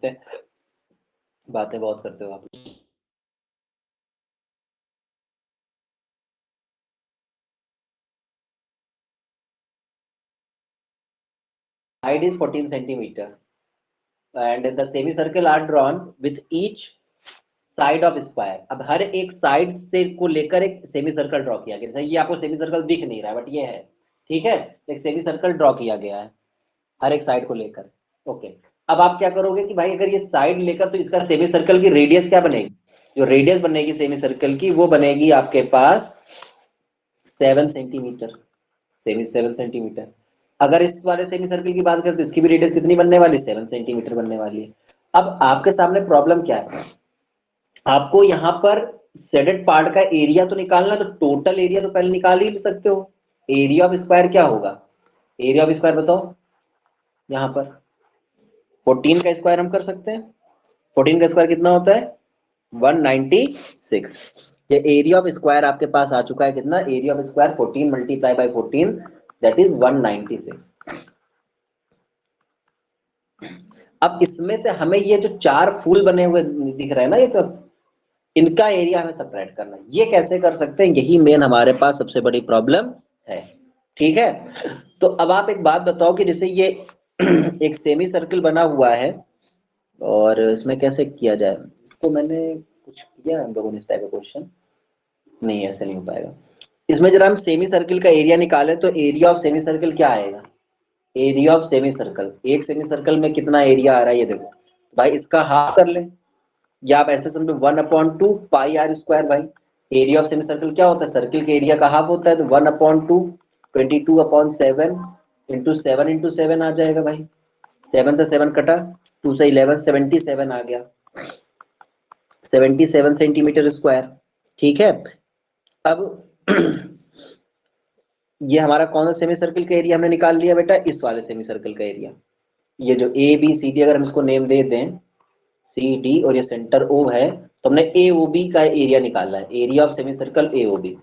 बातें बहुत करते हो आप। Height is 14 centimeter and the semicircle are drawn with each side of square. अब हर एक साइड से को लेकर एक सेमी सर्कल ड्रॉ किया गया। ये आपको सेमी सर्कल दिख नहीं रहा है बट ये है, ठीक है। एक सेमी सर्कल ड्रॉ किया गया है हर एक साइड को लेकर। ओके, अब आप क्या करोगे कि भाई अगर ये साइड लेकर तो इसका सेमी सर्कल की रेडियस क्या बनेगी, जो रेडियस बनेगी सेमी सर्कल की वो बनेगी आपके पास 7 सेंटीमीटर, 7 सेंटीमीटर। अगर इस वाले सेमी सर्कल की बात करें तो इसकी भी रेडियस कितनी बनने वाली, 7 सेंटीमीटर बनने वाली है। अब आपके सामने प्रॉब्लम क्या है, आपको यहाँ पर शेडेड पार्ट का एरिया तो निकालना, तो टोटल एरिया तो पहले निकाल ही सकते हो। एरिया ऑफ स्क्वायर क्या होगा, एरिया ऑफ स्क्वायर बताओ। यहाँ पर 14 का स्क्वायर हम कर सकते हैं, 14 का स्क्वायर कितना होता है 196। ये एरिया ऑफ स्क्वायर आपके पास आ चुका है कितना, area of square 14 multiply by 14 that is 196। अब इसमें से हमें ये जो चार फूल बने हुए दिख रहे हैं ना, ये तो इनका एरिया हमें सेपरेट करना है। ये कैसे कर सकते हैं, यही मेन हमारे पास सबसे बड़ी प्रॉब्लम है, ठीक है। तो अब आप एक बात बताओ कि जैसे ये एक सेमी सर्कल बना हुआ है और इसमें कैसे किया जाए, तो मैंने कुछ किया हम लोगों ने इस टाइप का क्वेश्चन, नहीं ऐसे नहीं हो पाएगा। इसमें जरा हम सेमी सर्कल का एरिया निकालें तो एरिया ऑफ सेमी सर्कल क्या आएगा, एरिया ऑफ सेमी सर्कल, एक सेमी सर्कल में कितना एरिया आ रहा है ये देखो भाई, इसका हाफ कर लें या आप ऐसे समझो 1/2 पाई आर स्क्वायर। भाई एरिया ऑफ सेमी सर्कल क्या होता है, सर्कल के एरिया का हाफ होता है, तो 1/2 22/7 इंटू 7 आ जाएगा भाई। 7 से 7 कटा, 2 से 11 77 आ गया, 77 सेंटीमीटर स्क्वायर, ठीक है। अब ये हमारा कौन सा सेमी सर्कल का एरिया हमने निकाल लिया बेटा, इस वाले सेमी सर्कल का एरिया। ये जो ए बी सी डी अगर हम इसको नेम दे दें सी डी और ये सेंटर ओ है, तो हमने ए ओ बी का एरिया निकालना है, area of semi circle A O B.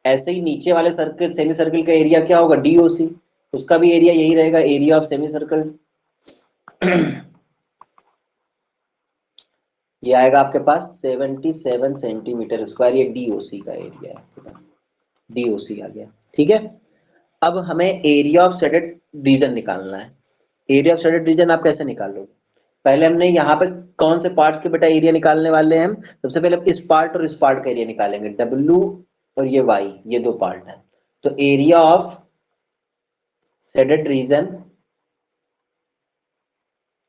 ऐसे ही नीचे वाले सर्कल सेमी सर्कल का एरिया क्या होगा डी ओ सी, उसका भी एरिया यही रहेगा, एरिया ऑफ सेमी सर्कल। ये आएगा आपके पास 77 सेंटीमीटर स्क्वायर, ये डी ओ सी का एरिया है, डी ओ सी आ गया, ठीक है। अब हमें एरिया ऑफ शेडेड रीजन निकालना है। एरिया ऑफ शेडेड रीजन आप कैसे निकालोगे, पहले हमने यहाँ पे कौन से पार्ट के बेटा एरिया निकालने वाले हैं हम, सबसे पहले इस पार्ट और इस पार्ट का एरिया निकालेंगे, डब्ल्यू और ये वाई, ये दो पार्ट हैं। तो area of shaded region,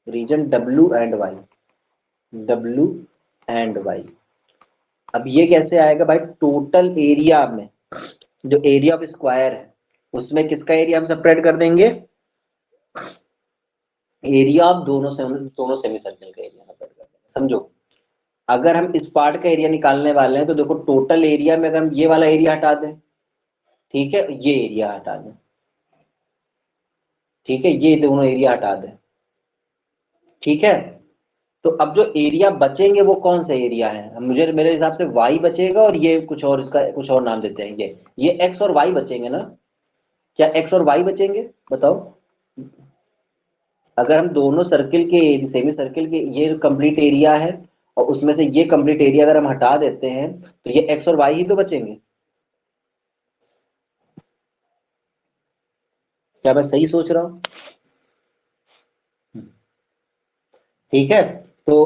region W and Y, W and Y. अब ये कैसे आएगा भाई, टोटल एरिया में जो एरिया ऑफ स्क्वायर है उसमें किसका एरिया हम सेपरेट कर देंगे, एरिया ऑफ दोनों सेमी सर्कल का एरिया सेपरेट कर देंगे। समझो, अगर हम इस पार्ट का एरिया निकालने वाले हैं तो देखो टोटल एरिया में अगर हम ये वाला एरिया हटा दें, ठीक है, ये एरिया हटा दें, ठीक है, ये दोनों एरिया हटा दें, ठीक है। तो अब जो एरिया बचेंगे वो कौन सा एरिया है, मुझे मेरे हिसाब से वाई बचेगा और ये कुछ और, इसका कुछ और नाम देते हैं, ये एक्स और वाई बचेंगे ना, क्या एक्स और वाई बचेंगे बताओ। अगर हम दोनों सर्किल के सेमी सर्किल के ये कंप्लीट एरिया है और उसमें से ये कंप्लीट एरिया अगर हम हटा देते हैं तो ये एक्स और वाई ही तो बचेंगे। क्या मैं सही सोच रहा हूँ, ठीक है। तो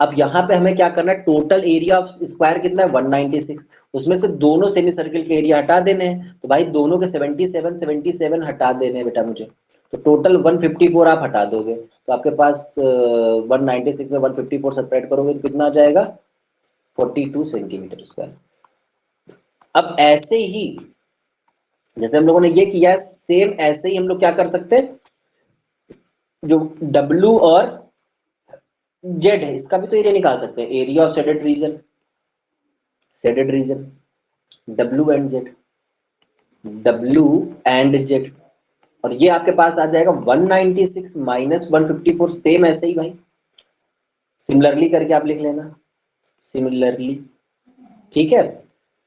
अब यहाँ पे हमें क्या करना है, टोटल एरिया ऑफ स्क्वायर कितना है 196, उसमें से दोनों सेमी सर्किल के एरिया हटा देने हैं, तो भाई दोनों के 77 हटा देने हैं बेटा मुझे, तो टोटल 154 आप हटा दोगे तो आपके पास 196 में 154 सेपरेट करोगे तो कितना आ जाएगा 42 सेंटीमीटर स्क्वायर। अब ऐसे ही जैसे हम लोगों ने ये किया, सेम ऐसे ही हम लोग क्या कर सकते हैं, जो W और Z है इसका भी तो एरिया निकाल सकते हैं, area of shaded reason, shaded region W and Z, W and Z, और ये आपके पास आ जाएगा 196 माइनस 154, सेम ऐसे ही भाई सिमिलरली करके आप लिख लेना, सिमिलरली, ठीक है।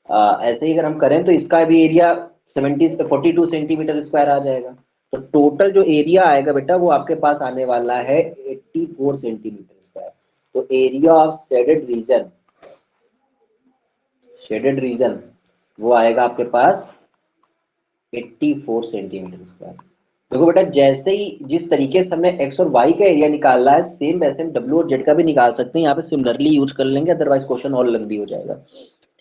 ऐसे ही अगर हम करें तो इसका भी एरिया 42 सेंटीमीटर स्क्वायर आ जाएगा। तो टोटल जो एरिया आएगा बेटा वो आपके पास आने वाला है 84 सेंटीमीटर स्क्वायर। तो एरिया ऑफ शेडेड रीजन वो आएगा आपके पास 84 सेंटीमीटर स्क्वायर। देखो बेटा जैसे ही जिस तरीके से हमने एक्स और वाई का एरिया निकाला है सेम वैसे हम डब्ल्यू और जेड का भी निकाल सकते हैं। यहाँ पे सिमिलरली यूज कर लेंगे, अदरवाइज क्वेश्चन और लंबी हो जाएगा।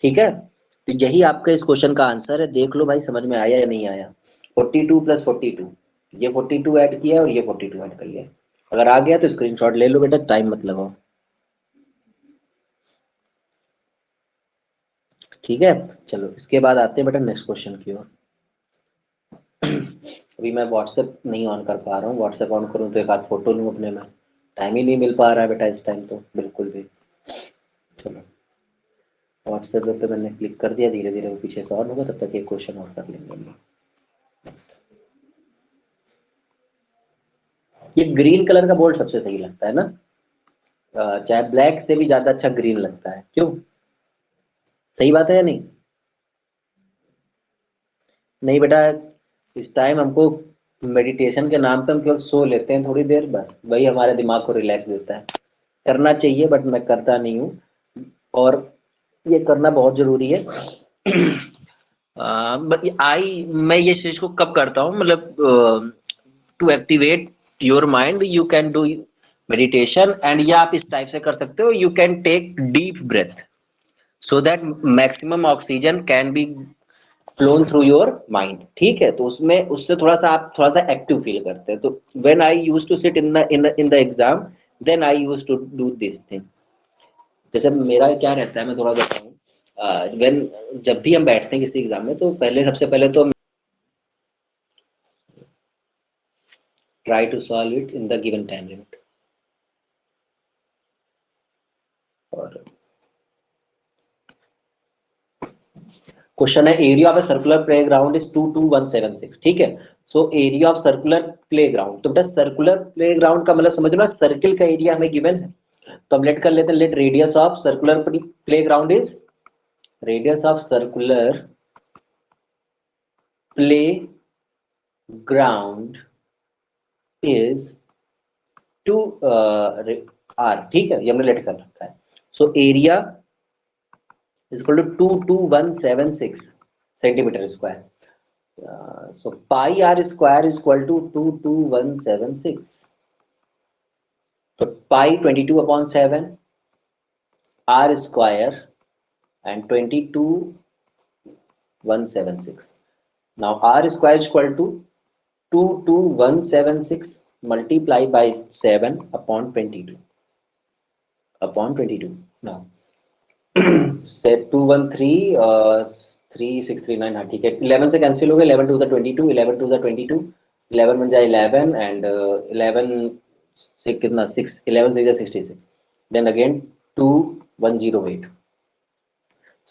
ठीक है, तो यही आपका इस क्वेश्चन का आंसर है। देख लो भाई समझ में आया या नहीं आया। 42 + 42, ये 42 ऐड किया और ये 42 ऐड कर लिया। अगर आ गया तो स्क्रीनशॉट ले लो बेटा, टाइम मत लगाओ। ठीक है, चलो इसके बाद आते हैं बेटा नेक्स्ट क्वेश्चन की ओर। अभी मैं व्हाट्सएप नहीं ऑन कर पा रहा हूँ, व्हाट्सएप ऑन करूँ तो एक आध फोटो लूँ अपने में, टाइम ही नहीं मिल पा रहा है बेटा इस टाइम तो बिल्कुल भी। चलो व्हाट्सएप पे मैंने क्लिक कर दिया, धीरे धीरे वो पीछे से ऑन होगा, तब तक एक क्वेश्चन और कर लेंगे हम। ये ग्रीन कलर का बोल्ट सबसे सही लगता है ना, चाहे ब्लैक से भी ज़्यादा अच्छा ग्रीन लगता है, क्यों? सही बात है या नहीं? नहीं बेटा, इस टाइम हमको मेडिटेशन के नाम पे हम केवल सो लेते हैं थोड़ी देर, बस वही हमारे दिमाग को रिलैक्स देता है। करना चाहिए बट मैं करता नहीं हूँ, और ये करना बहुत ज़रूरी है। बट मैं ये चीज़ को कब करता हूँ, मतलब to activate your mind you can do meditation, and या आप इस टाइप से कर सकते हो, you can take deep breath so that maximum oxygen can be flown through your mind. ठीक है, तो उसमें उससे थोड़ा सा आप थोड़ा सा एक्टिव फील करते हैं। तो when I use to sit in the exam, then I use to do this thing. जैसे मेरा क्या रहता है, मैं थोड़ा बताऊँ, व्हेन जब भी हम बैठते हैं किसी एग्जाम में, तो पहले सबसे पहले तो try to solve it in the given time limit. और क्वेश्चन है area of a circular playground is 22176। ठीक है, so area of circular playground, तो बेटा सर्कुलर प्ले ग्राउंड का मतलब समझ लो सर्किल का एरिया हमें गिवन है, तो हम लेट कर लेते हैं, let radius of circular playground is, radius of circular playground is 2r। ठीक है, ये हमने लेट कर रखा है। So area is equal to 22176 centimetre square. So pi r square is equal to 22176. So pi 22/7 r square and 22176. Now r square is equal to 22176 multiplied by 7 upon 22. Now say 213 3639, हाँ ठीक है, 11 से cancel हो गया, 11 2 22, 11 2 22, 11 बन जाए 11 and 11 से कितना 6, 11 से 66, then again 2108।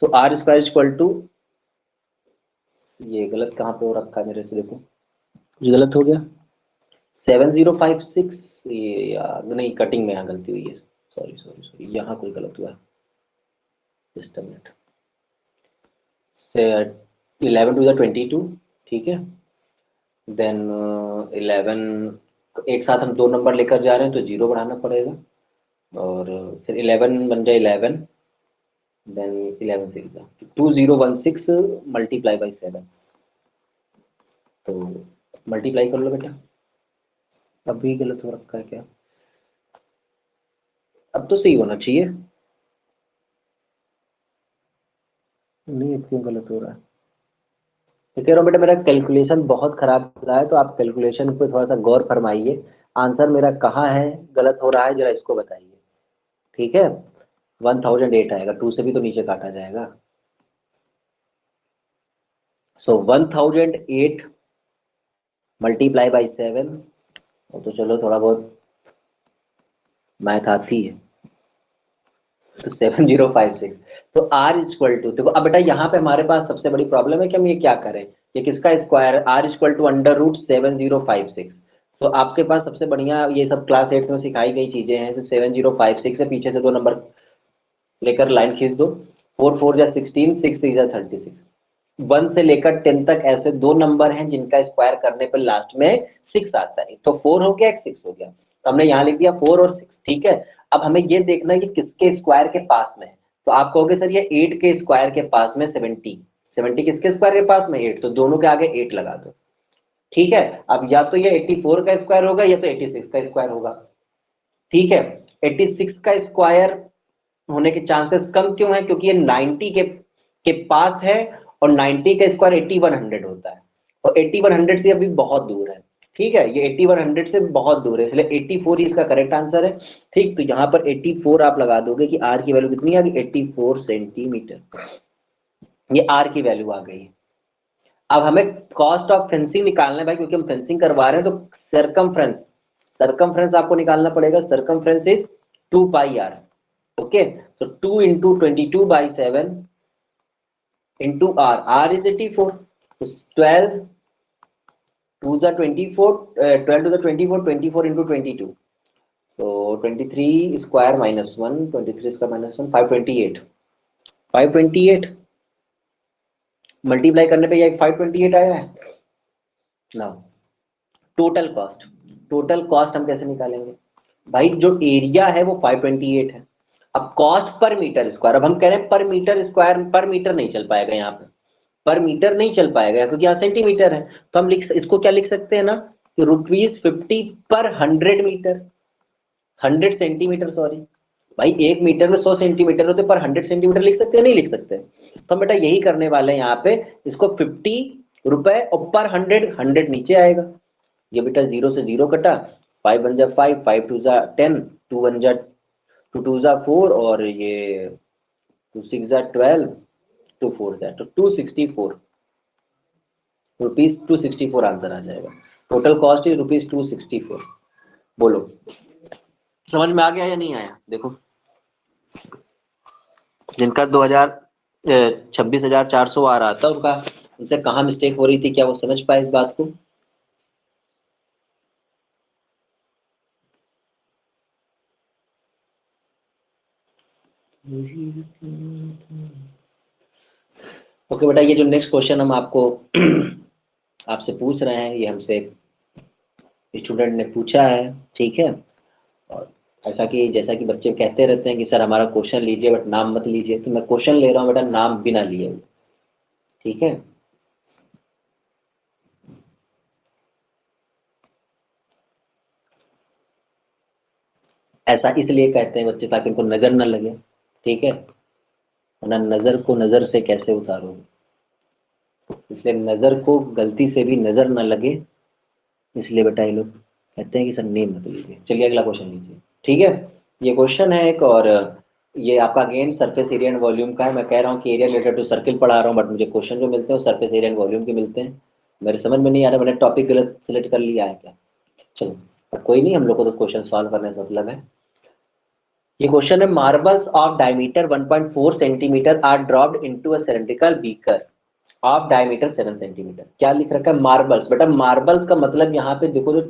So r square equal to, ये गलत कहाँ पे हो रखा है मेरे से, देखो ये गलत हो गया, 7056, ये नहीं कटिंग में यहाँ गलती हुई है, सॉरी यहाँ कोई गलत हुआ है, जस्ट अ मिनट। 11 2 22, ठीक है, देन 11 एक साथ हम दो नंबर लेकर जा रहे हैं तो 0 बढ़ाना पड़ेगा, और फिर 11 बन जाए 11, देन 11 से 2016 मल्टीप्लाई बाई 7, तो मल्टीप्लाई कर लो बेटा। अब भी गलत हो रखा है क्या? अब तो सही होना चाहिए, नहीं अब क्यों गलत हो रहा है? तो कह रहा हूँ बेटा मेरा कैलकुलेशन बहुत खराब हो रहा है, तो आप कैलकुलेशन पे थोड़ा सा गौर फरमाइए, आंसर मेरा कहाँ है गलत हो रहा है जरा इसको बताइए। ठीक है, 1008 आएगा, 2 से भी तो नीचे काटा जाएगा। सो 1008 मल्टीप्लाई बाई 7, तो चलो थोड़ा बहुत मैथ आती है, तो 7056। तो आर इक्वल टू, देखो अब बेटा यहाँ पे हमारे पास सबसे बड़ी प्रॉब्लम है कि हम ये क्या करें, ये किसका स्क्वायर, आर इक्वल टू √7056। तो आपके पास सबसे बढ़िया ये सब क्लास 8 में सिखाई गई चीज़ें हैं, तो 7056 से पीछे से दो नंबर लेकर लाइन खींच दो, 4 4 जा 16, 6 3 जा 36, 1 से लेकर 10 तक ऐसे 2 नंबर हैं जिनका स्क्वायर करने पर लास्ट में 6 आता है। तो 4 हो गया, एक 6 हो गया, तो हमने यहाँ लिख दिया 4 और 6, ठीक है। अब हमें ये देखना है कि किसके स्क्वायर के पास में है। तो आप कहोगे सर ये 8 के स्क्वायर के पास में 70 किसके स्क्वायर के पास में 8, तो दोनों के आगे 8 लगा दो, ठीक है। अब या तो ये 84 का स्क्वायर होगा या तो 86 का स्क्वायर होगा, ठीक है। 86 का स्क्वायर होने के चांसेस कम क्यों है, क्योंकि ये 90 के पास है और 90 का स्क्वायर 8100 होता है और 8100 से अभी बहुत दूर है, ठीक है। ये 8100 से बहुत दूर है, इसलिए 84 ही इसका करेक्ट आंसर है, ठीक। तो यहाँ पर 84 आप लगा दोगे कि आर की वैल्यू कितनी आ गई, 84 सेंटीमीटर, ये आर की वैल्यू आ गई। अब हमें कॉस्ट ऑफ फेंसिंग निकालना है भाई, क्योंकि हम फेंसिंग करवा रहे हैं, तो सरकमफ्रेंस आपको निकालना पड़ेगा। Circumference is 2 pi r, okay. तो 2 into 22/7 into r, r is 84, तो 12 2 ज़ा 24, 12 2 ज़ा 24, 24 इंटू 22, तो 23 स्क्वायर माइनस 1, 23 का माइनस 1, 528 मल्टीप्लाई करने पे ये 528 आया है ना। टोटल कॉस्ट हम कैसे निकालेंगे भाई, जो एरिया है वो 528 है। अब कॉस्ट पर मीटर स्क्वायर, अब हम कह रहे हैं पर मीटर स्क्वायर, पर मीटर नहीं चल पाएगा यहाँ पे, पर मीटर नहीं चल पाएगा क्योंकि यहाँ सेंटीमीटर है। तो हम इसको क्या लिख सकते हैं ना कि ₹50 पर 100 मीटर, 100 सेंटीमीटर, सॉरी भाई, 1 मीटर में 100 सेंटीमीटर होते, पर 100 सेंटीमीटर लिख सकते हैं, नहीं लिख सकते। तो हम बेटा यही करने वाले हैं यहाँ पे, इसको ₹50 और पर 100 नीचे आएगा। ये बेटा 0 से 0 कटा, 5 1 जा 5, 5 2 जा 10, 2 1 जा 2 2 जा 4 और ये 2 6 जा 12, 2 4 जा, तो 264 रुपीज, 264 आंसर आ जाएगा। Total cost is ₹264। बोलो समझ में आ गया या नहीं आया। देखो जिनका 26,400 आ रहा था उनका, उनसे कहाँ मिस्टेक हो रही थी, क्या वो समझ पाए इस बात को। ओके बेटा, ये जो नेक्स्ट क्वेश्चन हम आपको आपसे पूछ रहे हैं, ये हमसे स्टूडेंट ने पूछा है, ठीक है। और ऐसा कि जैसा कि बच्चे कहते रहते हैं कि सर हमारा क्वेश्चन लीजिए बट नाम मत लीजिए, तो मैं क्वेश्चन ले रहा हूँ बेटा नाम बिना लिए, ठीक है। ऐसा इसलिए कहते हैं बच्चे ताकि उनको नज़र न लगे, ठीक है, वरना नज़र को नज़र से कैसे उतारोगे, इसलिए नज़र को गलती से भी नज़र न लगे, इसलिए बेटा ये लोग कहते हैं कि सर नेम मत लीजिए। चलिए अगला क्वेश्चन लीजिए, ठीक है। ये क्वेश्चन है एक, और ये आपका again surface area and volume का है। मैं कह रहा हूँ कि एरिया रिलेटेड टू सर्किल पढ़ा रहा हूँ, बट मुझे क्वेश्चन जो मिलते हैं वो सरफेस एरिया एंड वॉल्यूम के मिलते हैं। मेरे समझ में नहीं आ रहा मैंने टॉपिक गलत सिलेक्ट कर लिया है क्या, चलो पर कोई नहीं, हम लोग को तो क्वेश्चन सॉल्व करने का मतलब है। ये क्वेश्चन है, marbles of diameter 1.4 centimetre are dropped into a cylindrical beaker of diameter 7 centimetre. क्या लिख रखा है, मार्बल्स। बेटा मार्बल्स का मतलब यहाँ पे देखो, जो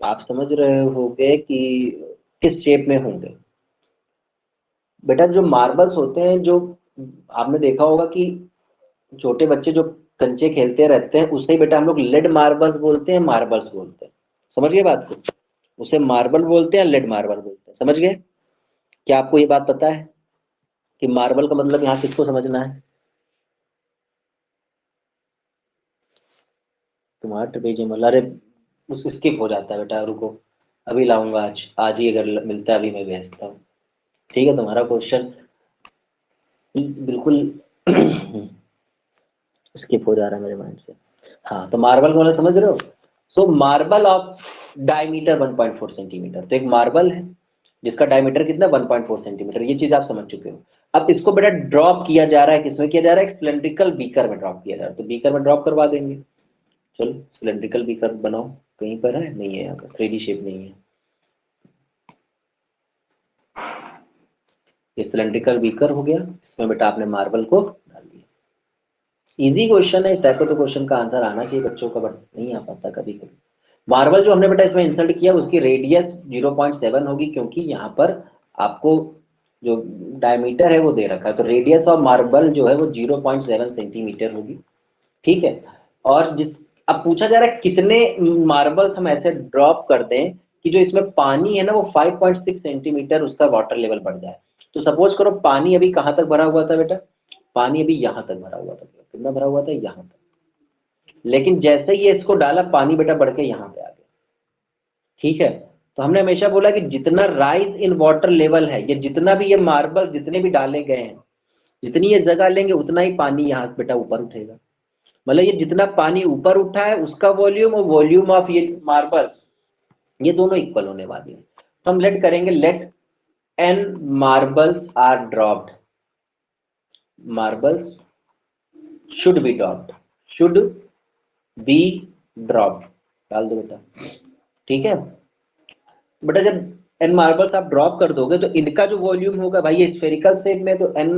आप समझ रहे होंगे कि किस शेप में होंगे। बेटा जो मार्बल्स होते हैं, जो आपने देखा होगा कि छोटे बच्चे जो कंचे खेलते रहते हैं, उसे बेटा हम लोग लेड मार्बल्स बोलते हैं, मार्बल्स बोलते हैं। समझ गए बात को, उसे मार्बल बोलते हैं, लेड मार्बल बोलते हैं। समझ गए। क्या आपको ये बात पता है कि मार्बल का मतलब यहाँ किसको समझना है। तुम्हारा पेज में, अरे उस स्किप हो जाता है बेटा, रुको अभी लाऊंगा, आज ही अगर मिलता है अभी मैं भेजता हूँ, ठीक है। तुम्हारा क्वेश्चन बिल्कुल स्किप हो जा रहा है मेरे माइंड से। हाँ, तो मार्बल को मतलब समझ रहे हो। सो मार्बल ऑफ डायमीटर 1.4 सेंटीमीटर, तो एक मार्बल है जिसका डायमीटर कितना, 1.4 सेंटीमीटर, ये चीज आप समझ चुके हो। अब इसको बेटा ड्रॉप किया जा रहा है, किसमें किया जा रहा है, एक सिलेंड्रिकल बीकर में ड्रॉप किया जा रहा है। तो बीकर में ड्रॉप करवा देंगे, चलो सिलेंड्रिकल बीकर बनाओ, कहीं पर है, नहीं है यहाँ पर, 3D शेप नहीं है। ये सिलेंड्रिकल बीकर हो गया, इसमें बेटा आपने मार्बल को डाल दिया। इजी क्वेश्चन है, इस टाइप का तो क्वेश्चन का आंसर आना चाहिए बच्चों का, बट नहीं आ पाता कभी कभी। मार्बल जो हमने बेटा इसमें इंसर्ट किया, उसकी रेडियस 0.7 होगी, क्योंकि यहाँ पर आपको जो डायमीटर है वो दे रखा है, तो रेडियस ऑफ मार्बल जो है वो 0.7 सेंटीमीटर होगी, ठीक है। और जिस अब पूछा जा रहा है कितने मार्बल्स हम ऐसे ड्रॉप कर दें कि जो इसमें पानी है ना वो 5.6 सेंटीमीटर उसका वाटर लेवल बढ़ जाए। तो सपोज करो पानी अभी कहाँ तक भरा हुआ था बेटा, पानी अभी यहाँ तक भरा हुआ था, कितना भरा हुआ था, यहाँ तक। लेकिन जैसे ही ये इसको डाला पानी बेटा बढ़ के यहाँ पे आ गया, ठीक है। तो हमने हमेशा बोला कि जितना राइज इन वाटर लेवल है, ये जितना भी ये मार्बल जितने भी डाले गए हैं, जितनी ये जगह लेंगे उतना ही पानी यहाँ से बेटा ऊपर उठेगा। मतलब ये जितना पानी ऊपर उठा है उसका वॉल्यूम और वॉल्यूम ऑफ ये मार्बल, ये दोनों इक्वल होने वाले हैं। तो हम लेट करेंगे, late n marbles are dropped, marbles should be dropped, should be dropped, डाल दो बेटा, ठीक है। बेटा जब n मार्बल्स आप ड्रॉप कर दोगे तो इनका जो वॉल्यूम होगा भाई, ये स्फेरिकल शेप में, तो n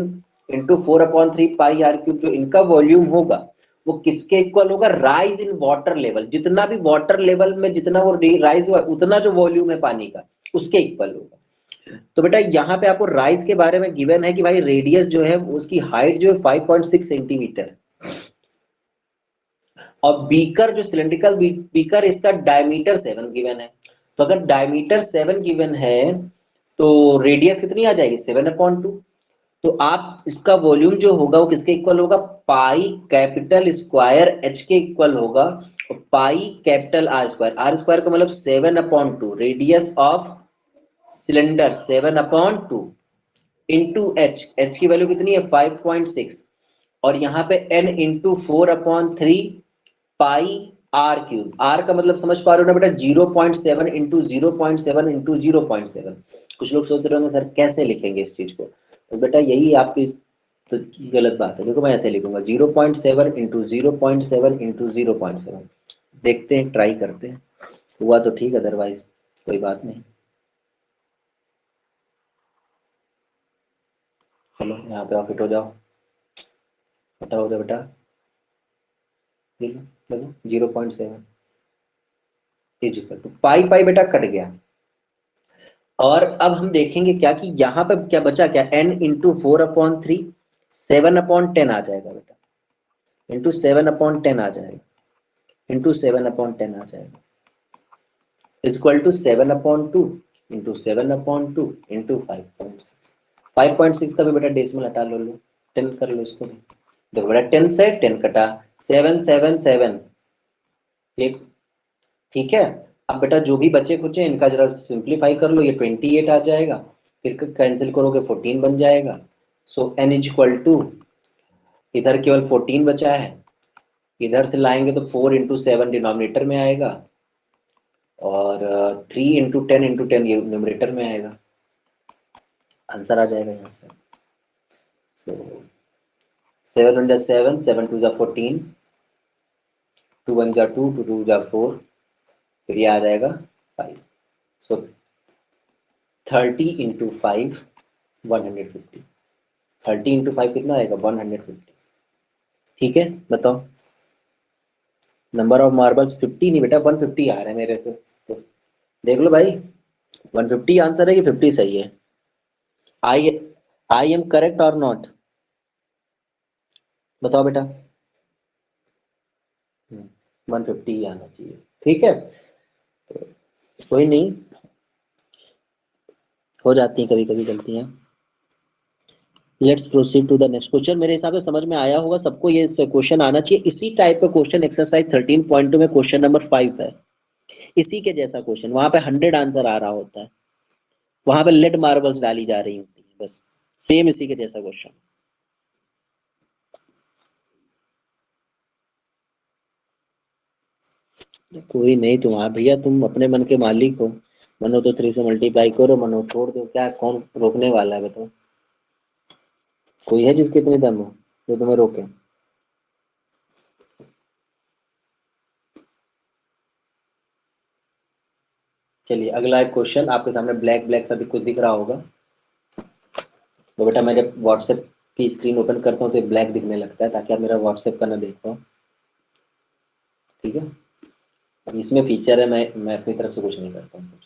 into 4/3 pi r cube जो इनका वॉल्यूम होगा वो किसके इक्वल होगा, राइज इन वाटर लेवल, जितना भी वाटर लेवल में जितना वो राइज हुआ उतना जो वॉल्यूम है पानी का उसके इक्वल होगा। तो बेटा यहाँ पे आपको राइज के बारे में गिवन है कि भाई रेडियस जो है उसकी हाइट जो है 5.6 सेंटीमीटर, और बीकर जो सिलेंड्रिकल बीकर इसका डायमीटर 7 गिवन है। तो अगर डायमीटर 7 गिवन है तो रेडियस कितनी आ जाएगी, 7/2। तो आप इसका वॉल्यूम जो होगा वो किसके इक्वल होगा, पाई कैपिटल स्क्वायर एच के इक्वल होगा, और पाई कैपिटल आर स्क्वायर का मतलब 7/2, radius of cylinder 7/2 into h, h की वैल्यू कितनी है 5.6, और यहाँ पे n into 4/3 pi r cube, r का मतलब समझ पा रहे हो ना बेटा, 0.7 इंटू 0.7 इंटू 0.7। कुछ लोग सोच रहे होंगे सर कैसे लिखेंगे इस चीज को, तो बेटा यही आपकी तो गलत बात है। देखो मैं ऐसे लिखूंगा 0.7 इंटू 0.7 इंटू 0.7, देखते हैं ट्राई करते हैं, हुआ तो ठीक, अदरवाइज कोई बात नहीं। चलो यहाँ पे आप फिट हो जाओ, हटा हो जाओ बेटा, चलो 0.7 इज इक्वल टू पाई, पाई बेटा कट गया। और अब हम देखेंगे क्या कि यहाँ पर क्या बचा, क्या n इंटू 4/3 7/10 आ जाएगा बेटा, इंटू 7/10 आ जाएगा, इंटू 7/10 आ जाएगा, इक्वल टू 7/2 इंटू 7/2 इंटू 5.6 का भी बेटा डेसिमल हटा लो, 10 कर लो इसको भी। देखो बेटा 10 से 10 कटा, 777, ठीक है। अब बेटा जो भी बचे कुचे इनका जरा सिंप्लीफाई कर लो, ये 28 आ जाएगा, फिर कैंसिल करोगे 14 बन जाएगा। सो n इज इक्वल टू, इधर केवल 14 बचा है, इधर से लाएंगे तो 4 इंटू 7 डिनोमिनेटर में आएगा, और 3 इंटू 10 ये न्यूमरेटर में आएगा, आंसर आ जाएगा यहाँ से। तो 7 1 7, 7 2 14, 2 1 2, 2 2 4, फिर ये आ जाएगा 5। सो 30 इंटू 5 150, 30 इंटू 5 कितना आएगा 150, ठीक है। बताओ नंबर ऑफ मार्बल्स 50 नहीं बेटा 150 आ रहा है मेरे से, तो देख लो भाई 150 आंसर है कि 50 सही है, आई आई एम करेक्ट और नॉट, बताओ बेटा। 150 ही आना चाहिए, ठीक है। तो कोई नहीं, हो जाती हैं कभी कभी गलतियाँ। Let's proceed to the next question. मेरे हिसाब से समझ में आया होगा सबको, ये क्वेश्चन आना चाहिए इसी टाइप का क्वेश्चन, एक्सरसाइज 13.2 में क्वेश्चन नंबर 5 है, इसी के जैसा क्वेश्चन, वहाँ पे 100 आंसर आ रहा होता है, वहाँ पे लेड मार्बल्स डाली जा रही होती है, बस सेम इसी के जैसा क्वेश्चन। कोई नहीं, तुम्हारा भैया तुम अपने मन के मालिक हो, मनो तो 3 से मल्टीप्लाई करो, मनो छोड़ दो, क्या कौन रोकने वाला है बताओ, कोई है जिसके इतने दम हो जो तुम्हें रोके। चलिए अगला एक क्वेश्चन आपके सामने, ब्लैक ब्लैक सा भी कुछ दिख रहा होगा, तो बेटा मैं जब व्हाट्सएप की स्क्रीन ओपन करता हूँ तो ब्लैक दिखने लगता है, ताकि आप मेरा व्हाट्सएप का ना देख पाओ, ठीक है। अब इसमें फीचर है, मैं अपनी तरफ से कुछ नहीं करता हूँ।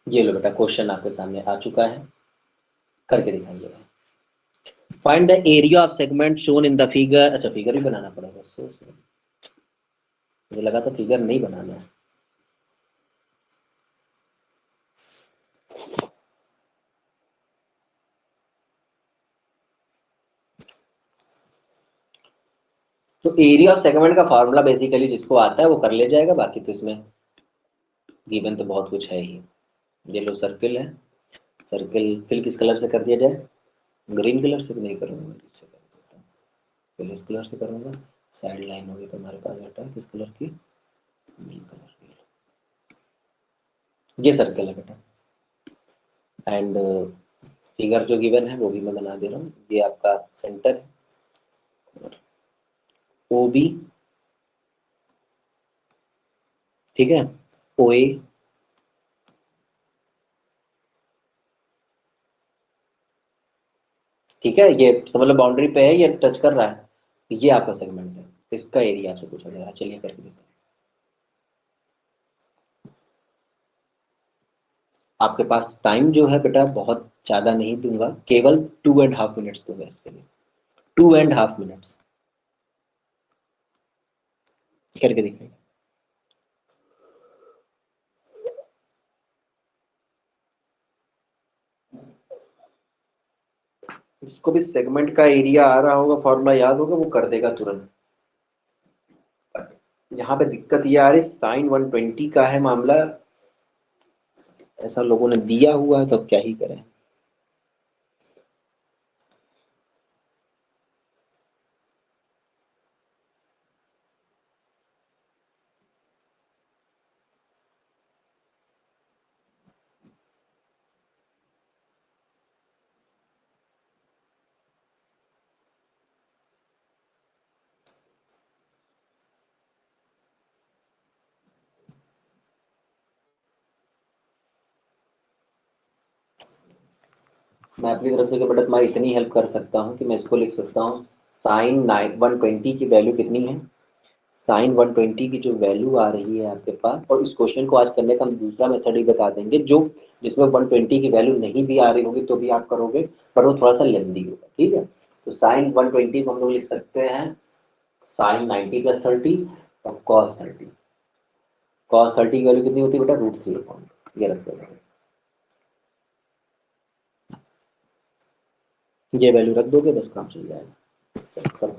ये लो बेटा, क्वेश्चन आपके सामने आ चुका है, करके दिखाइए। Find the area of segment shown in the figure. अच्छा, फिगर भी बनाना पड़ेगा, मुझे लगा था फिगर नहीं बनाना है। तो एरिया ऑफ सेगमेंट का फार्मूला बेसिकली जिसको आता है वो कर ले जाएगा, बाकी तो इसमें गिवन तो बहुत कुछ है ही। ये लो सर्किल है, सर्किल फिल किस कलर से कर दिया जाए? ग्रीन कलर से नहीं करूँगा, किससे कर देता हूँ, फिल इस कलर से करूँगा। साइड लाइन होगी तो हमारे पास बेटा किस कलर की? ग्रीन कलर की। ये सर्किल है बेटा, एंड फिगर जो गिवन है वो भी मैं बना दे रहा हूँ। ये आपका सेंटर है, ओ बी, ठीक है, ओ ए, ठीक है, ये मतलब बाउंड्री पे है, ये टच कर रहा है, ये आपका सेगमेंट है। इसका एरिया आपसे पूछा जा रहा है, चलिए करके देखते हैं। आपके पास टाइम जो है बेटा बहुत ज़्यादा नहीं दूंगा, केवल 2.5 मिनट्स दूंगा इसके लिए, 2.5 मिनट्स, करके देखिए। इसको भी सेगमेंट का एरिया आ रहा होगा, फॉर्मूला याद होगा, वो कर देगा तुरंत। यहाँ पे दिक्कत ये आ रही, साइन 120 का है मामला, ऐसा लोगों ने दिया हुआ है, तो अब क्या ही करें। मैं अपनी तरफ से तो बेटा तुम्हारी इतनी हेल्प कर सकता हूँ कि मैं इसको लिख सकता हूँ, साइन 120 की वैल्यू कितनी है? साइन 120 की जो वैल्यू आ रही है आपके पास, और इस क्वेश्चन को आज करने का हम दूसरा मेथड ही बता देंगे, जो जिसमें 120 की वैल्यू नहीं भी आ रही होगी तो भी आप करोगे, पर वो थोड़ा सा लेंदी होगा, ठीक है। तो साइन 120 को हम लोग लिख सकते हैं साइन 90+30 और cos 30। cos 30 की वैल्यू कितनी होती है बेटा? √3, ये रखते हैं, ये वैल्यू रख दोगे बस काम चल जाएगा।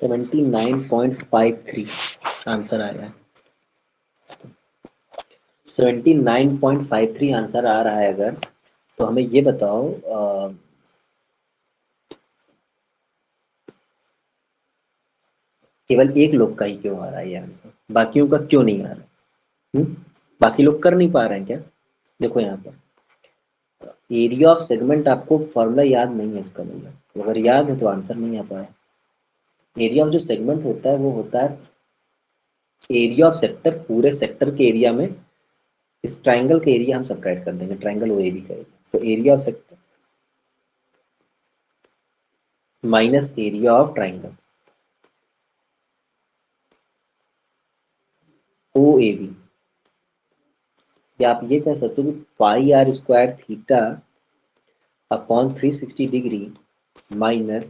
79.53 आंसर आया है। 79.53 आंसर आ रहा है अगर, तो हमें ये बताओ केवल एक लोग का ही क्यों आ रहा है ये आंसर, बाकियों का क्यों नहीं आ रहा? बाकी लोग कर नहीं पा रहे हैं क्या? देखो यहाँ पर एरिया ऑफ सेगमेंट, आपको फॉर्मूला याद नहीं है इसका मतलब, तो अगर याद है तो आंसर नहीं आ पाया। एरिया ऑफ जो सेगमेंट होता है वो होता है एरिया ऑफ सेक्टर, पूरे सेक्टर के एरिया में इस ट्राइंगल के एरिया हम सबट्रैक्ट कर देंगे, ट्राइंगल ओ ए बी का एरिया, तो area of sector minus area of triangle O A B, या आप ये कह सकते हो कि pi r square theta upon 360 degree minus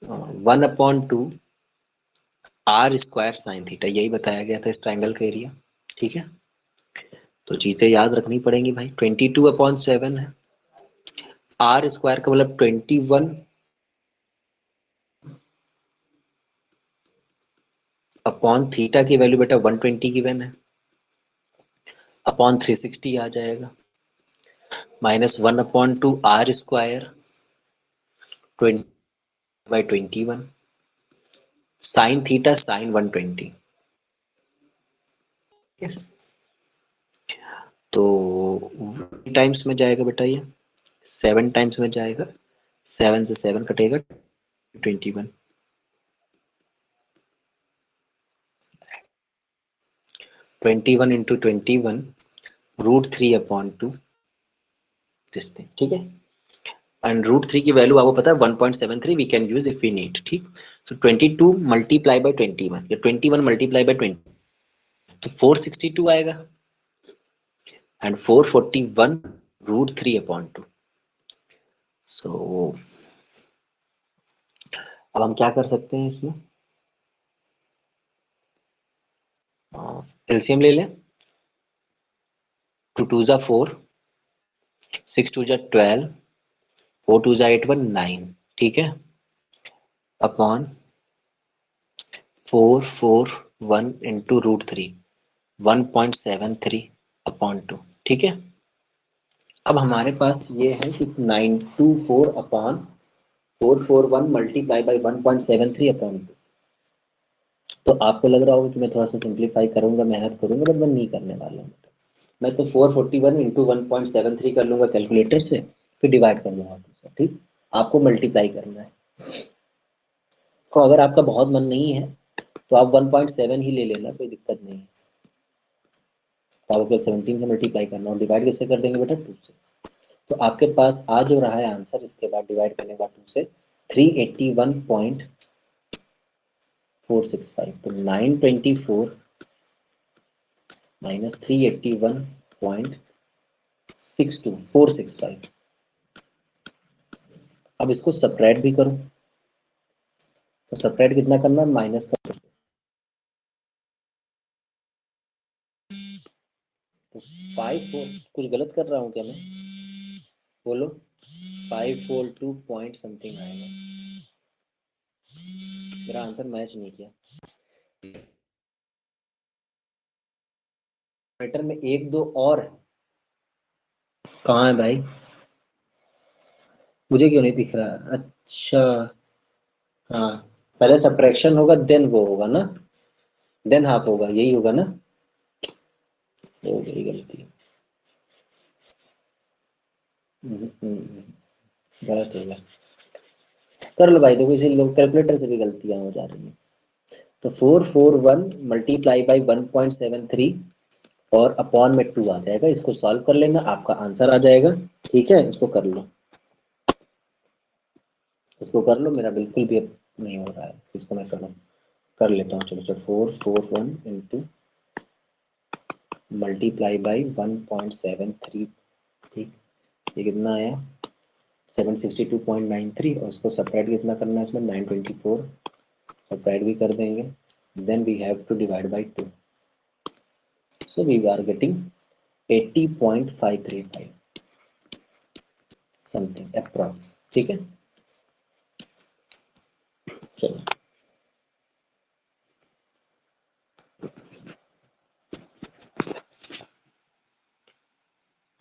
1/2 r square sine theta, यही बताया गया था इस ट्राइंगल का एरिया। ठीक है, तो चीजें याद रखनी पड़ेंगी भाई। 22/7 है, आर स्क्वायर का मतलब 21 अपॉन थीटा की वैल्यू बेटा 120 गिवन है, अपॉन 360 आ जाएगा, minus 1/2 r square 20/21 sine theta sine 120। Yes, तो टाइम्स में जाएगा बेटा, ये 7 टाइम्स में जाएगा, 7 से 7 कटेगा 21, 21 इंटू 21 √3/2 दिस थिंग। ठीक है, एंड √3 की वैल्यू आपको पता है 1.73, we can use if we need. ठीक, सो 22 मल्टीप्लाई बाय 21 या 21 मल्टीप्लाई बाय 20 तो 462 आएगा, एंड 441 √3/2। सो अब हम क्या कर सकते हैं इसमें, एलसीएम ले लें। 2 2 जा 4, 6 2 जा 12, 4 2 जा 8 1 9, ठीक है, अपॉन 441 इंटू √3 1.73/2। ठीक है, अब हमारे पास ये है कि 924 अपॉन 441 मल्टीप्लाई बाई 1.73/2। तो आपको लग रहा होगा कि मैं थोड़ा सा सिंप्लीफाई करूंगा, मेहनत करूंगा, बट मैं नहीं करने वाला हूँ। मैं तो 441 इंटू 1.73 कर लूंगा कैलकुलेटर से, फिर डिवाइड कर लूंगा। ठीक, आपको मल्टीप्लाई करना है, तो अगर आपका बहुत मन नहीं है तो आप 1.7 ही ले लेना, कोई दिक्कत नहीं है। तो आपको 17 से मल्टीप्लाई करना, और डिवाइड कैसे कर देंगे बेटा 2 से। तो आपके पास आ जो रहा है आंसर, इसके बाद डिवाइड करने के बाद 2 से 381.465, तो 924 माइनस 381.465। अब इसको सब्ट्रैक्ट भी करो, तो सब्ट्रैक्ट कितना करना है, माइनस कर। तो 5 कुछ गलत कर रहा हूँ क्या मैं, बोलो। 542 पॉइंट समथिंग आएगा, मेरा आंसर मैच नहीं किया। मैटर में 1 2 और है, कहाँ है भाई, मुझे क्यों नहीं दिख रहा? अच्छा, हाँ, पहले सब्ट्रैक्शन होगा देन वो होगा ना, देन हाफ होगा, यही होगा ना, हो गई गलती। गलत होगा, कर लो भाई, देखो इसे लोग कैलकुलेटर से भी गलतियां हो जा रही हैं। तो 441 मल्टीप्लाई बाई 1.73 और अपॉन में 2 आ जाएगा, इसको सॉल्व कर लेना, आपका आंसर आ जाएगा। ठीक है, इसको कर लो, इसको कर लो, मेरा बिल्कुल भी अब नहीं हो रहा है, इसको मैं कर लेता हूँ। चलो 441 इंटू मल्टीप्लाई बाई 1.73, ठीक, ये कितना आया 762.93, और उसको सब्ट्रैक्ट कितना करना है इसमें 924, सब्ट्रैक्ट भी कर देंगे, then we have to divide by 2, so we are getting 80.535 something approx. ठीक है, चलो,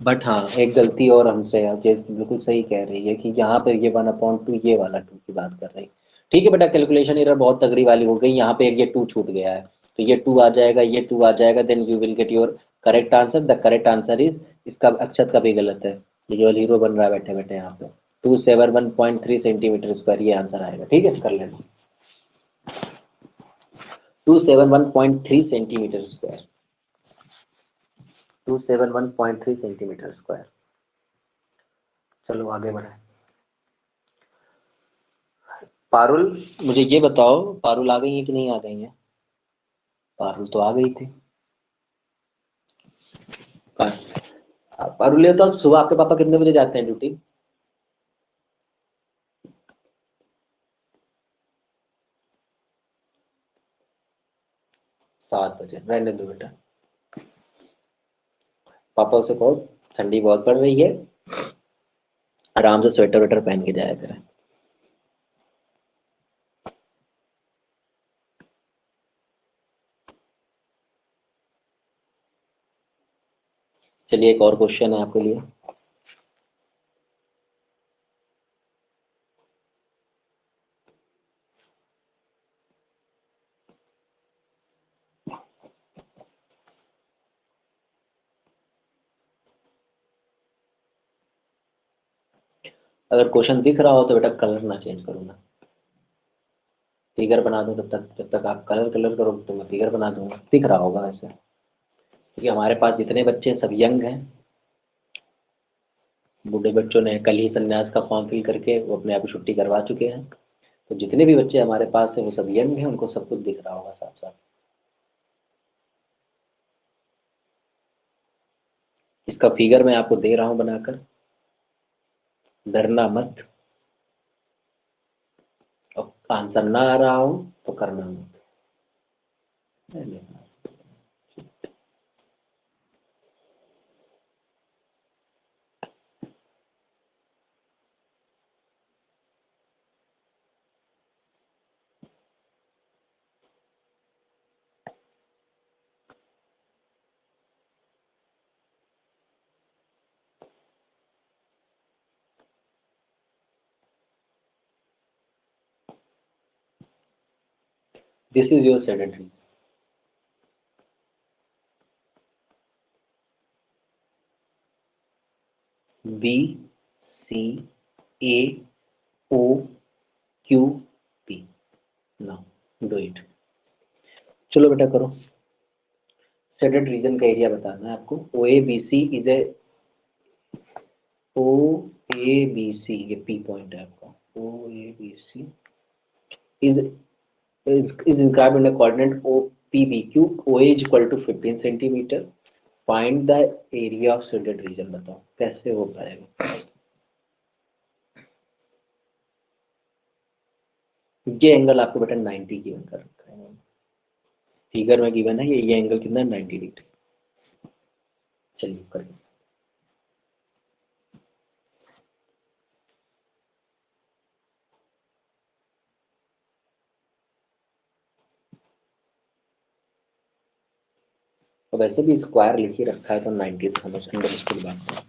बट हाँ एक गलती और हमसे है, ये बिल्कुल सही कह रही है कि यहाँ पे ये 1/2 ये वाला 2 की बात कर रही है। ठीक है बेटा, कैलकुलेशन एरर बहुत तगड़ी वाली हो गई, यहाँ पे ये 2 छूट गया है, तो ये 2 आ जाएगा, ये 2 आ जाएगा, then you will get your correct answer. The correct answer is, इसका अक्षत का भी गलत है, ये जो हीरो बन रहा है बैठे बैठे यहाँ पे, 271.3 सेंटीमीटर स्क्वायर ये आंसर आएगा। ठीक है, कर लेना 271.3 सेंटीमीटर स्क्वायर, 271.3 सेंटीमीटर स्क्वायर। चलो आगे बढ़े। पारुल, मुझे ये बताओ, पारुल आ गई है कि नहीं आ गई है? पारुल तो आ गई थी। पारुल, ये तो सुबह आपके पापा कितने बजे जाते हैं ड्यूटी? 7 बजे। रहने दो बेटा, पापा से कहो ठंडी बहुत पड़ रही है, आराम से स्वेटर वेटर पहन के जाया करें। चलिए एक और क्वेश्चन है आपके लिए। अगर क्वेश्चन दिख रहा हो तो बेटा कलर ना चेंज करूंगा, फिगर बना दूं तब तक, जब तक आप कलर कलर करोगे तो मैं फिगर बना दूंगा। दिख रहा होगा वैसे, क्योंकि हमारे पास जितने बच्चे हैं सब यंग हैं, बूढ़े बच्चों ने कल ही संन्यास का फॉर्म फिल करके वो अपने आप ही छुट्टी करवा चुके हैं, तो जितने भी बच्चे हमारे पास हैं वो सब यंग हैं, उनको सब कुछ दिख रहा होगा साथ साथ। इसका फिगर मैं आपको दे रहा हूँ बनाकर, डरना मत, और आंसर ना आ रहा हो तो करना मत। This is your sedentary. B C A O Q P. Now do it. चलो बेटा करो। शेडेड रीजन का एरिया बताना है आपको। O A B C is a, O A B C ये पी पॉइंट है आपका। O A B C is is inscribed in a coordinate OPBQ. OA is equal to 15 centimetre. Find the area of shaded reason. बताओ कैसे हो पाएगा? ये angle आपको बेटा 90 गिवन कर रखा है, फिगर में गिवन है, ये एंगल कितना है? 90 डिग्री। चलिए करिए। तो वैसे भी स्क्वायर लिख ही रखा है तो 90 से समझ अंडरस्टूड बात है।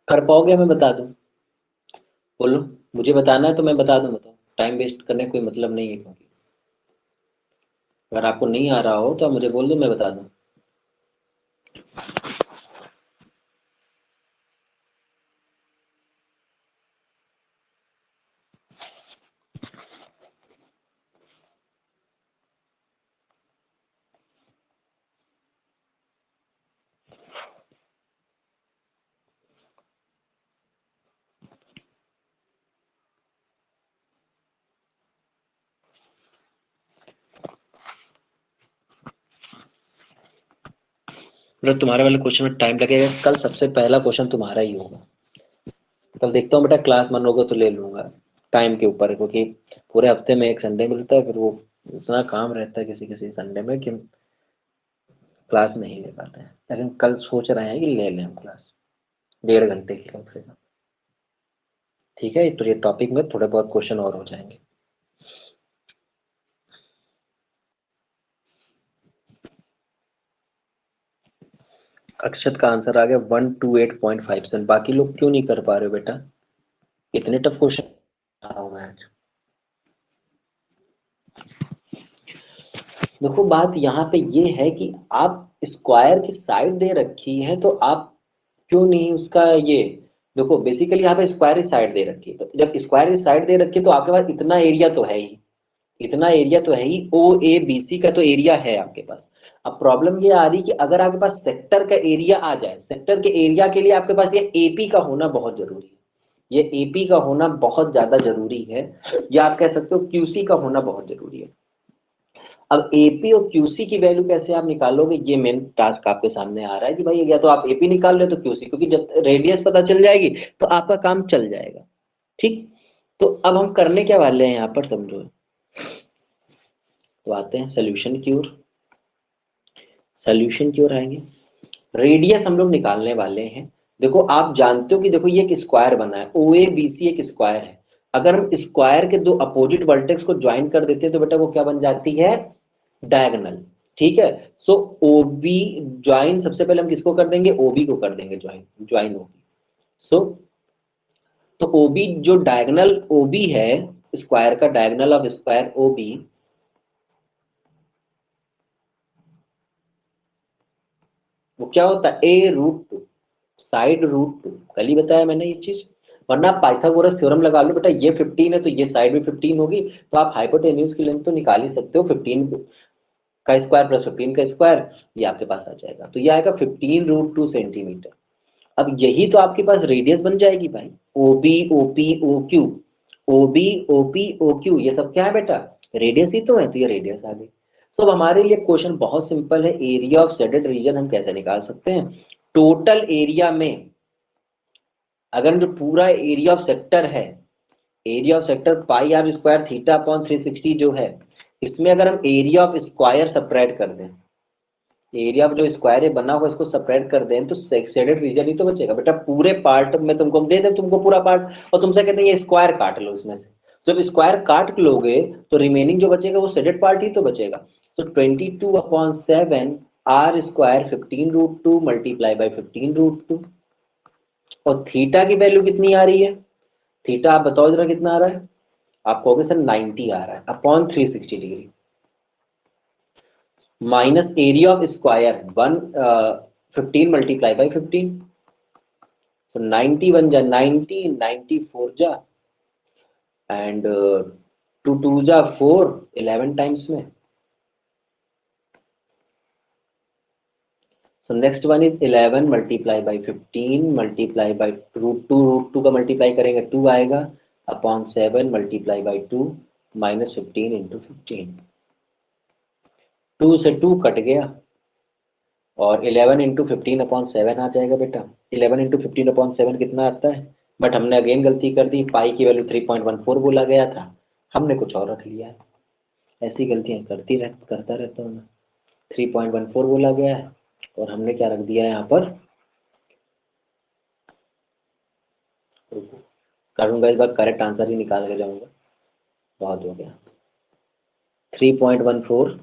कर पाओगे? मैं बता दूं? बोलो, मुझे बताना है तो मैं बता दूं, बताओ। टाइम वेस्ट करने का कोई मतलब नहीं है, क्योंकि अगर आपको नहीं आ रहा हो तो आप मुझे बोल दो, मैं बता दूं। मतलब तुम्हारे वाले क्वेश्चन में टाइम लगेगा, कल सबसे पहला क्वेश्चन तुम्हारा ही होगा। कल देखता हूँ बेटा, क्लास मन होगा तो ले लूंगा टाइम के ऊपर, क्योंकि पूरे हफ्ते में एक संडे मिलता है, फिर वो इतना काम रहता है किसी किसी संडे में कि क्लास नहीं ले पाते हैं। लेकिन कल सोच रहे हैं कि ले लें हम क्लास 1.5 घंटे की कम से कम। ठीक है, तो ये टॉपिक में थोड़े बहुत क्वेश्चन और हो जाएंगे। अक्षत का आंसर आ गया 128.57। बाकी लोग क्यों नहीं कर पा रहे हो बेटा? इतने टफ क्वेश्चन आ रहा हूँ मैं आज। देखो बात यहाँ पे ये है कि आप स्क्वायर की साइड दे रखी है, तो आप क्यों नहीं उसका ये, देखो बेसिकली यहाँ पे स्क्वायर की साइड दे रखी है, तो जब स्क्वायर की साइड दे रखी है तो आपके पास इतना एरिया तो है ही, इतना एरिया तो है ही, ओ ए बी सी का तो एरिया है आपके पास। अब प्रॉब्लम ये आ रही कि अगर आपके पास सेक्टर का एरिया आ जाए, सेक्टर के एरिया के लिए आपके पास ये एपी का होना बहुत जरूरी है, ये एपी का होना बहुत ज्यादा जरूरी है, या आप कह सकते हो क्यूसी का होना बहुत जरूरी है। अब एपी और क्यूसी की वैल्यू कैसे आप निकालोगे, ये मेन टास्क आपके सामने आ रहा है कि भाई या तो आप एपी निकाल रहे हो तो क्यूसी, क्योंकि जब रेडियस पता चल जाएगी तो आपका काम चल जाएगा। ठीक, तो अब हम करने क्या वाले हैं यहाँ पर, समझो। तो आते हैं सोल्यूशन की ओर, सोल्यूशन की ओर आएंगे। रेडियस हम लोग निकालने वाले हैं। देखो आप जानते हो कि देखो ये एक स्क्वायर बना है, ओ ए बी सी एक स्क्वायर है। अगर हम स्क्वायर के दो अपोजिट वर्टेक्स को ज्वाइन कर देते हैं तो बेटा वो क्या बन जाती है, डायगोनल। ठीक है, सो ओ बी ज्वाइन, सबसे पहले हम किसको कर देंगे, ओ बी को कर देंगे join, join O B. So तो ओ बी जो डायगोनल ओ बी है, स्क्वायर का diagonal of square O B, वो क्या होता है, A√2, साइड रूट टू। कल ही बताया मैंने ये चीज। वरना आप पाइथागोरस थ्योरम लगा लो बेटा, ये 15 है तो ये साइड भी 15 होगी, तो आप हाइपोटेन्यूज की लेंथ तो निकाल ही सकते हो, 15 का स्क्वायर प्लस 15 का स्क्वायर, ये आपके पास आ जाएगा, तो ये आएगा 15√2 सेंटीमीटर। अब यही तो आपके पास रेडियस बन जाएगी भाई, O B O P O Q, O B O P O Q, ये सब क्या है बेटा, रेडियस ही तो है, तो ये रेडियस आ गई। तो अब हमारे लिए क्वेश्चन बहुत सिंपल है, एरिया ऑफ शेडेड रीजन हम कैसे निकाल सकते हैं। टोटल एरिया में, अगर जो पूरा एरिया ऑफ सेक्टर है, area of sector pi r square theta upon 360 जो है, इसमें अगर हम एरिया ऑफ स्क्वायर सेपरेट कर दें, एरिया जो स्क्वायर है बना हुआ इसको सेपरेट कर दें, तो शेडेड रीजन ही तो बचेगा बेटा। पूरे पार्ट में तुमको हम दे दें तुमको पूरा पार्ट, और तुमसे कहते हैं ये स्क्वायर काट लो इसमें से, जब स्क्वायर काट लोगे तो रिमेनिंग जो बचेगा वो शेडेड पार्ट ही तो बचेगा। तो 22/7 आर स्क्वायर 15√2 मल्टीप्लाई बाई 15√2, और थीटा की वैल्यू कितनी आ रही है, थीटा आप बताओ जरा कितना आ रहा है, आप कहोगे सर 90 आ रहा है upon 360 degree, minus area of square 15 multiply by 15, तो 90 बन जा 90, 94 जा, एंड 2 2 जा 4, 11 टाइम्स में। So next one is 11 multiply by 15 multiply by √2 का मल्टीप्लाई करेंगे 2 आएगा, upon 7 multiply by 2 minus 15 into 15, 2 से 2 कट गया, और 11 × 15/7 आ जाएगा बेटा। 11 × 15/7 कितना आता है, बट हमने अगेन गलती कर दी, पाई की वैल्यू 3.14 बोला गया था, हमने कुछ और रख लिया है। ऐसी गलतियां करता रहता हूँ मैं। 3.14 बोला गया है और हमने क्या रख दिया है यहाँ पर, करूँगा इस बार करेक्ट आंसर ही निकाल के जाऊँगा, बहुत हो गया। 3.14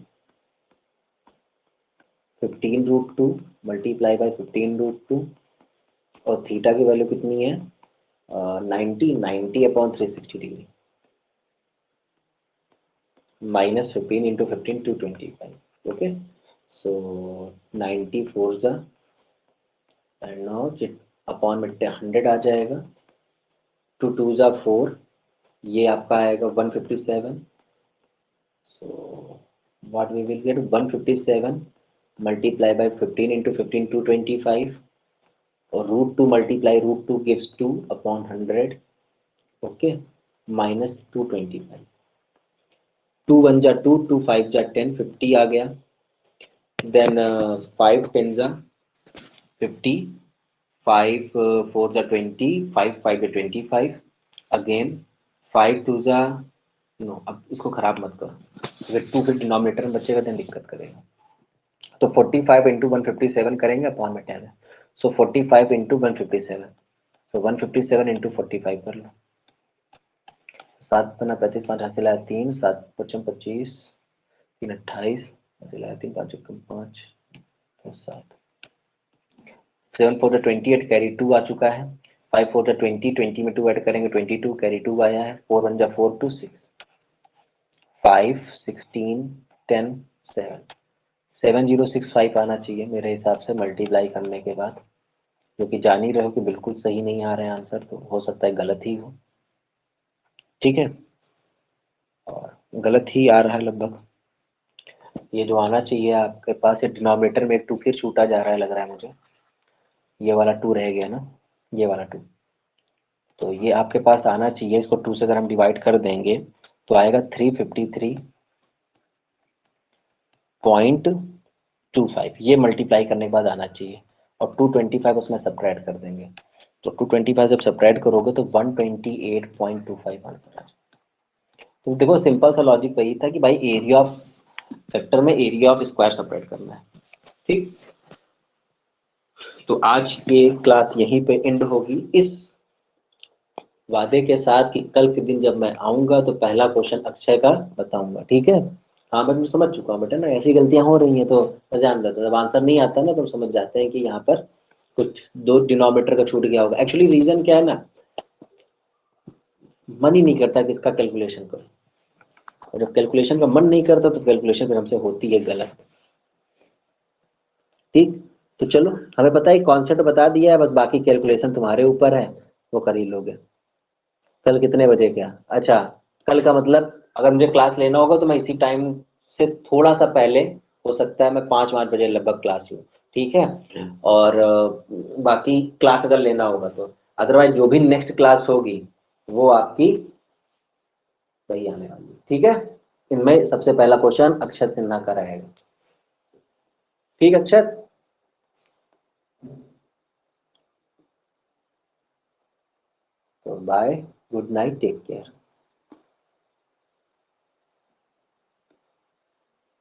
15√2 मल्टीप्लाई बाई 15√2 और थीटा की वैल्यू कितनी है 90 अपॉन 360 डिग्री, -15 इंटू 15 225. ओके, सो 90 4 जा एंड नाउ अपॉन में 100 आ जाएगा, 2 2 जा 4, ये आपका आएगा 157. So what we will get 157 multiply by 15 into 15 225 और √2 multiply √2 gives 2 upon 100. Okay, minus 225. 2 1 जा 2, 2 5 जा 10, 50 आ गया. देन 5 10 जा 50, 5 4 जा 20, 5 5 जा 25. अगेन 5 2 जा, नो अब इसको खराब मत करो, अगर 2 फिर डिनोमिनेटर में बचेगा तो दिक्कत करेगा. तो 45 इंटू 157 करेंगे अपॉन में 10 है. सो 45 इंटू 157, तो 157 इंटू 45 कर लो. 7 पन्ना 35, 5 हासिल आया 3, 7 पचम 25, 3 28 हासिल आया 3, 5 एकम 5 7, 7 4 28 कैरी 2 आ चुका है. 5 4 20, 20 में 2 ऐड करेंगे 22 कैरी 2 आया है. 4 1 जा 4 2 6, 5 16 10 7, 7065 आना चाहिए मेरे हिसाब से मल्टीप्लाई करने के बाद, क्योंकि जान ही रहे हो कि बिल्कुल सही नहीं आ रहे हैं आंसर, तो हो सकता है गलत ही हो. ठीक है, और गलत ही आ रहा है लगभग. ये जो आना चाहिए आपके पास, ये डिनोमिनेटर में एक 2 फिर छूटा जा रहा है लग रहा है मुझे. ये वाला 2 रह गया ना, ये वाला 2, तो ये आपके पास आना चाहिए. इसको 2 से अगर हम डिवाइड कर देंगे तो आएगा 353.25. ये मल्टीप्लाई करने के बाद आना चाहिए, और 225 उसमें सब्ट्रैक्ट कर देंगे. तो 225 जब सब्ट्रैक्ट करोगे तो 128.25 आंसर आ. तो देखो सिंपल सा लॉजिक वही था कि भाई एरिया ऑफ सेक्टर में एरिया ऑफ स्क्वायर सेपरेट करना है. ठीक, तो आज ये क्लास यहीं पे एंड होगी, इस वादे के साथ कि कल के दिन जब मैं आऊँगा तो पहला क्वेश्चन अक्षय का बताऊँगा. ठीक है, हाँ बट मैं समझ चुका हूँ बेटा ना, ऐसी गलतियाँ हो रही हैं तो ध्यान देता. जब आंसर नहीं आता ना तो हम समझ जाते हैं कि यहाँ पर कुछ 2 डिनोमिनेटर का छूट गया होगा. एक्चुअली रीज़न क्या है ना, मन ही नहीं करता कि इसका कैलकुलेशन करो, और जब कैलकुलेशन का मन नहीं करता तो कैलकुलेशन फिर हमसे होती है गलत. ठीक, तो चलो हमें पता है कॉन्सेप्ट बता दिया है, बस बाकी कैलकुलेशन तुम्हारे ऊपर है, वो कर ही लोगे. कल कितने बजे क्या, अच्छा कल का मतलब अगर मुझे क्लास लेना होगा तो मैं इसी टाइम से थोड़ा सा पहले, हो सकता है मैं 5 बजे लगभग क्लास लूँ. ठीक है, और बाकी क्लास अगर लेना होगा तो, अदरवाइज जो भी नेक्स्ट क्लास होगी वो आपकी सही आने वाली है. ठीक है, इनमें सबसे पहला क्वेश्चन अक्षर सिन्हा का रहेगा. ठीक अक्षर, तो bye, good night, take care.